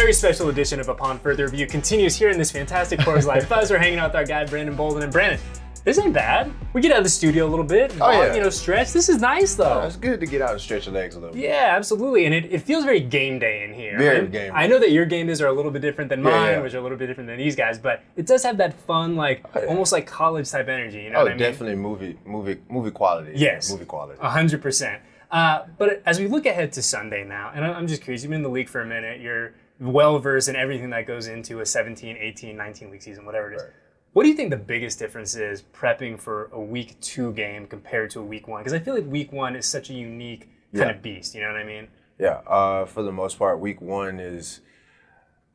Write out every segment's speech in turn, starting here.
very special edition of Upon Further Review continues here in this fantastic Coors Light Buzz. We're hanging out with our guy, Brandon Bolden. And Brandon, this ain't bad. We get out of the studio a little bit, stretch. This is nice, though. It's good to get out and stretch your legs a little bit. Yeah, absolutely. And it feels very game day in here. Very game day. I know that your game days are a little bit different than mine, which are a little bit different than these guys, but it does have that fun, almost like college type energy. You know what I mean? Definitely movie quality. Yes. Movie quality. 100%. But as we look ahead to Sunday now, and I'm just curious, you've been in the league for a minute, you're well-versed in everything that goes into a 17, 18, 19-week season, whatever it is. Right. What do you think the biggest difference is prepping for a week 2 game compared to a week 1? Because I feel like week 1 is such a unique kind of beast, you know what I mean? Yeah, for the most part, week one is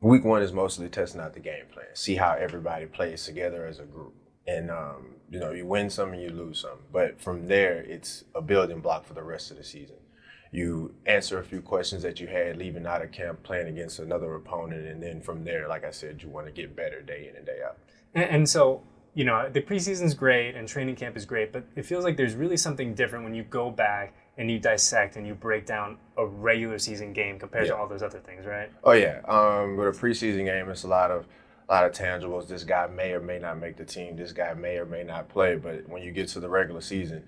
mostly testing out the game plan, see how everybody plays together as a group. And, you win some and you lose some. But from there, it's a building block for the rest of the season. You answer a few questions that you had leaving out of camp, playing against another opponent. And then from there, like I said, you want to get better day in and day out. And so, the preseason's great and training camp is great, but it feels like there's really something different when you go back and you dissect and you break down a regular season game compared to all those other things, right? Oh, yeah. With a preseason game, it's a lot of tangibles. This guy may or may not make the team. This guy may or may not play. But when you get to the regular season,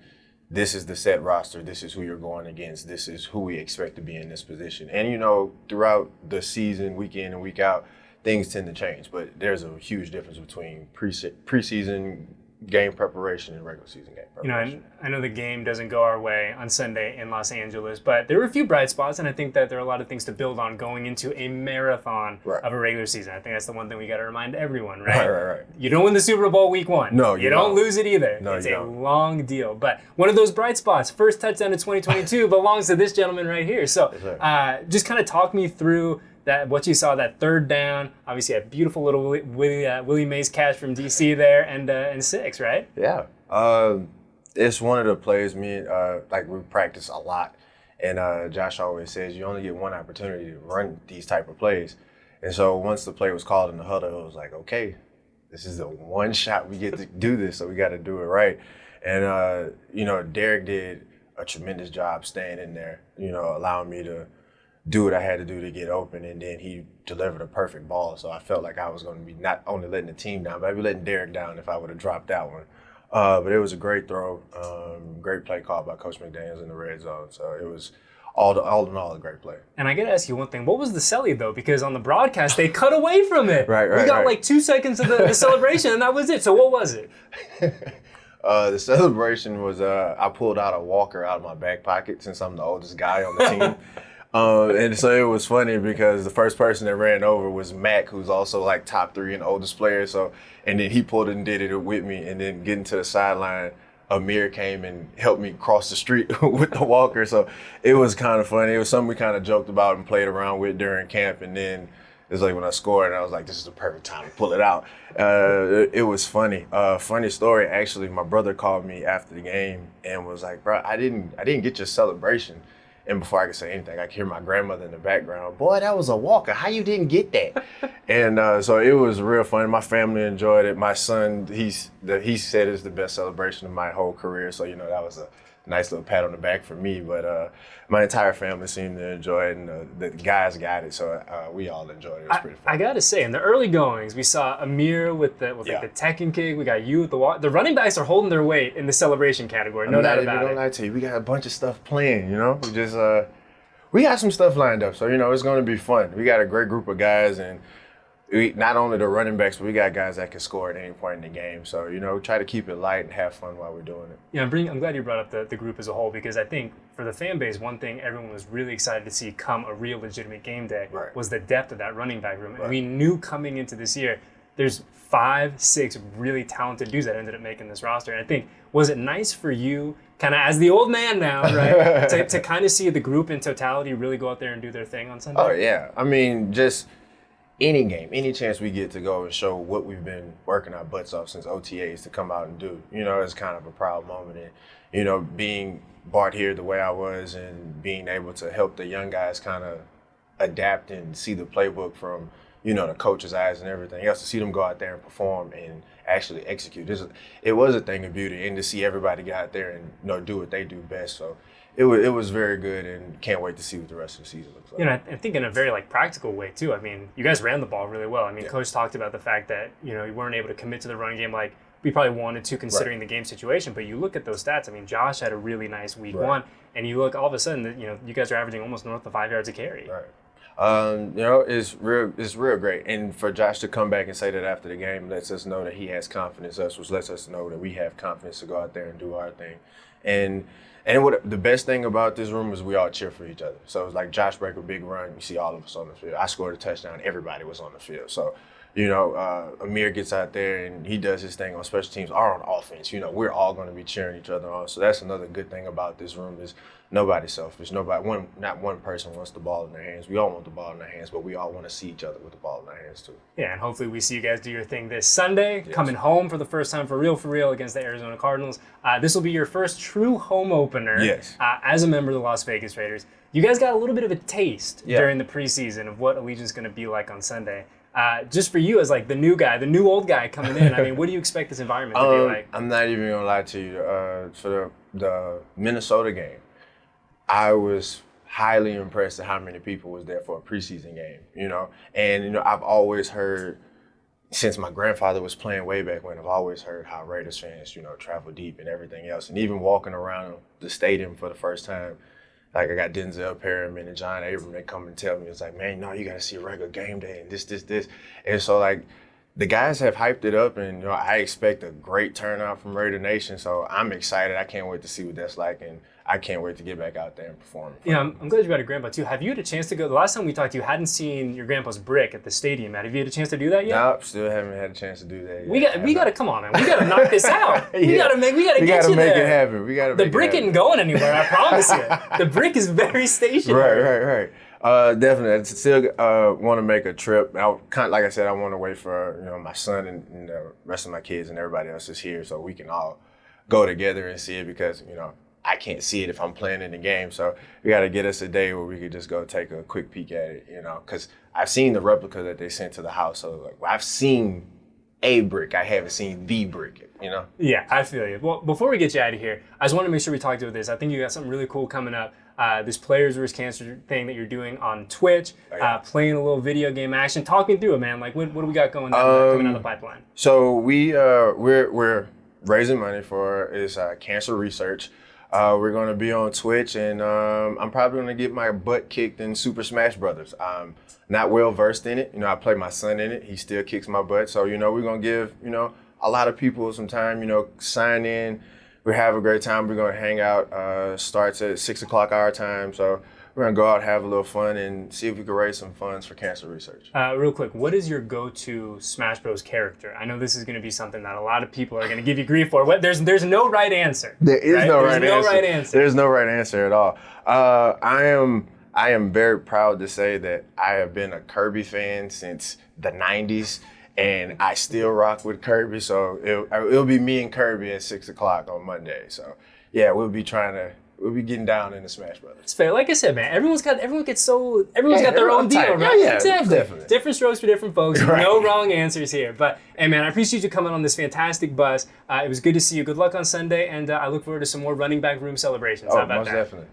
this is the set roster. This is who you're going against. This is who we expect to be in this position. And, throughout the season, week in and week out, things tend to change. But there's a huge difference between preseason game preparation and regular season game preparation. I know the game doesn't go our way on Sunday in Los Angeles, but there were a few bright spots, and I think that there are a lot of things to build on going into a marathon of a regular season. I think that's the one thing we got to remind everyone, right? Right. You don't win the Super Bowl week 1. No, you don't lose it either. No, it's a long deal. But one of those bright spots, first touchdown in 2022, belongs to this gentleman right here. So just kind of talk me through what you saw, that third down, obviously a beautiful little Willie Mays catch from DC there, and 6, right? Yeah. It's one of the plays we practice a lot. And Josh always says you only get one opportunity to run these type of plays. And so once the play was called in the huddle, it was like, okay, this is the one shot we get to do this, so we got to do it right. And, Derek did a tremendous job staying in there, allowing me to do what I had to do to get open, and then he delivered a perfect ball. So I felt like I was going to be not only letting the team down, but I'd be letting Derek down if I would have dropped that one. But it was a great throw, great play call by Coach McDaniels in the red zone. So it was all in all a great play. And I got to ask you one thing. What was the celly, though? Because on the broadcast, they cut away from it. Right. We got 2 seconds of the celebration, and that was it. So what was it? The celebration was I pulled out a walker out of my back pocket since I'm the oldest guy on the team. And so it was funny because the first person that ran over was Mac, who's also top 3 and oldest player. So, and then he pulled it and did it with me. And then getting to the sideline, Amir came and helped me cross the street with the walker. So it was kind of funny. It was something we kind of joked about and played around with during camp. And then it was when I scored, and I was like, this is the perfect time to pull it out. It was funny. Funny story, actually, my brother called me after the game and was like, bro, I didn't get your celebration. And before I could say anything, I could hear my grandmother in the background. Boy, that was a walker. How you didn't get that? And so it was real fun. My family enjoyed it. My son, he said it's the best celebration of my whole career. So, that was a nice little pat on the back for me. But my entire family seemed to enjoy it, and the guys got it. So we all enjoyed it. It was pretty fun. I got to say, in the early goings, we saw Amir with the tech and kick. We got you with the walk. The running backs are holding their weight in the celebration category. No doubt about it. Don't lie to you. We got a bunch of stuff playing, We just we got some stuff lined up. So, it's going to be fun. We got a great group of guys, and we, not only the running backs, but we got guys that can score at any point in the game. So, try to keep it light and have fun while we're doing it. Yeah, I'm glad you brought up the group as a whole, because I think for the fan base, one thing everyone was really excited to see come a real legitimate game day was the depth of that running back room. And we knew coming into this year, there's 5, 6 really talented dudes that ended up making this roster. And I think, was it nice for you, kind of as the old man now, right, to kind of see the group in totality really go out there and do their thing on Sunday? Oh, yeah. I mean, just any game, any chance we get to go and show what we've been working our butts off since OTAs to come out and do, it's kind of a proud moment. And, being brought here the way I was and being able to help the young guys kind of adapt and see the playbook from, the coach's eyes and everything else, to see them go out there and perform and actually execute. It was a thing of beauty, and to see everybody get out there and do what they do best. So it was very good, and can't wait to see what the rest of the season looks like. I think in a very practical way too. I mean, you guys ran the ball really well. I mean, Coach talked about the fact that you weren't able to commit to the running game like we probably wanted to, considering the game situation. But you look at those stats. I mean, Josh had a really nice week one, and you look all of a sudden, you guys are averaging almost north of 5 yards a carry. Right. It's real great. And for Josh to come back and say that after the game lets us know that he has confidence in us, which lets us know that we have confidence to go out there and do our thing. And what the best thing about this room is we all cheer for each other. So it's like Josh break a big run, you see all of us on the field. I scored a touchdown, everybody was on the field. So, Amir gets out there and he does his thing on special teams or on offense. We're all going to be cheering each other on. So that's another good thing about this room is nobody's selfish. Not one person wants the ball in their hands. We all want the ball in their hands, but we all want to see each other with the ball in their hands too. Yeah, and hopefully we see you guys do your thing this Sunday, coming home for the first time for real against the Arizona Cardinals. This will be your first true home opener as a member of the Las Vegas Raiders. You guys got a little bit of a taste during the preseason of what Allegiant is going to be like on Sunday. Just for you as the new old guy coming in, I mean, what do you expect this environment to be like? I'm not even going to lie to you. For the Minnesota game, I was highly impressed at how many people was there for a preseason game, And, I've always heard, since my grandfather was playing way back when, I've always heard how Raiders fans, travel deep and everything else. And even walking around the stadium for the first time, I got Denzel Perryman and John Abram, they come and tell me, it's like, man, no, you got to see a regular game day and this. And so, the guys have hyped it up, and, I expect a great turnout from Raider Nation. So I'm excited. I can't wait to see what that's like, and I can't wait to get back out there and perform. Yeah, I'm glad you got a grandpa, too. Have you had a chance to go? The last time we talked, you hadn't seen your grandpa's brick at the stadium. Have you had a chance to do that yet? Nope, still haven't had a chance to do that yet. We got to, come on, man. We got to knock this out. We got to get you there. We got to make it happen. The brick isn't going anywhere, I promise you. The brick is very stationary. Right. Definitely. I still want to make a trip. Like I said, I want to wait for my son and the rest of my kids and everybody else is here so we can all go together and see it because I can't see it if I'm playing in the game. So we got to get us a day where we could just go take a quick peek at it. Because I've seen the replica that they sent to the house. So I've seen a brick. I haven't seen the brick. Yeah, I feel you. Well, before we get you out of here, I just want to make sure we talked about this. I think you got something really cool coming up. This Players vs. Cancer thing that you're doing on Twitch, playing a little video game action. Talk me through it, man. What do we got going on coming down the pipeline? So we're raising money for cancer research. We're going to be on Twitch, and I'm probably going to get my butt kicked in Super Smash Brothers. I'm not well versed in it. I play my son in it. He still kicks my butt. So, we're going to give, a lot of people some time, sign in. We have a great time. We're going to hang out. Starts at 6 o'clock our time. So we're going to go out, have a little fun, and see if we can raise some funds for cancer research. Real quick, what is your go-to Smash Bros. Character? I know this is going to be something that a lot of people are going to give you grief for. There's no right answer. There is no right answer. There's no right answer at all. I am very proud to say that I have been a Kirby fan since the 90s. And I still rock with Kirby, so it'll be me and Kirby at 6 o'clock on Monday. So yeah, we'll be getting down in the Smash Brothers. It's fair. Like I said, man, everyone's got their own deal, right? Yeah, exactly. Definitely. Different strokes for different folks. Right. No wrong answers here. But hey, man, I appreciate you coming on this fantastic bus. It was good to see you. Good luck on Sunday, and I look forward to some more running back room celebrations. How about most that? Definitely.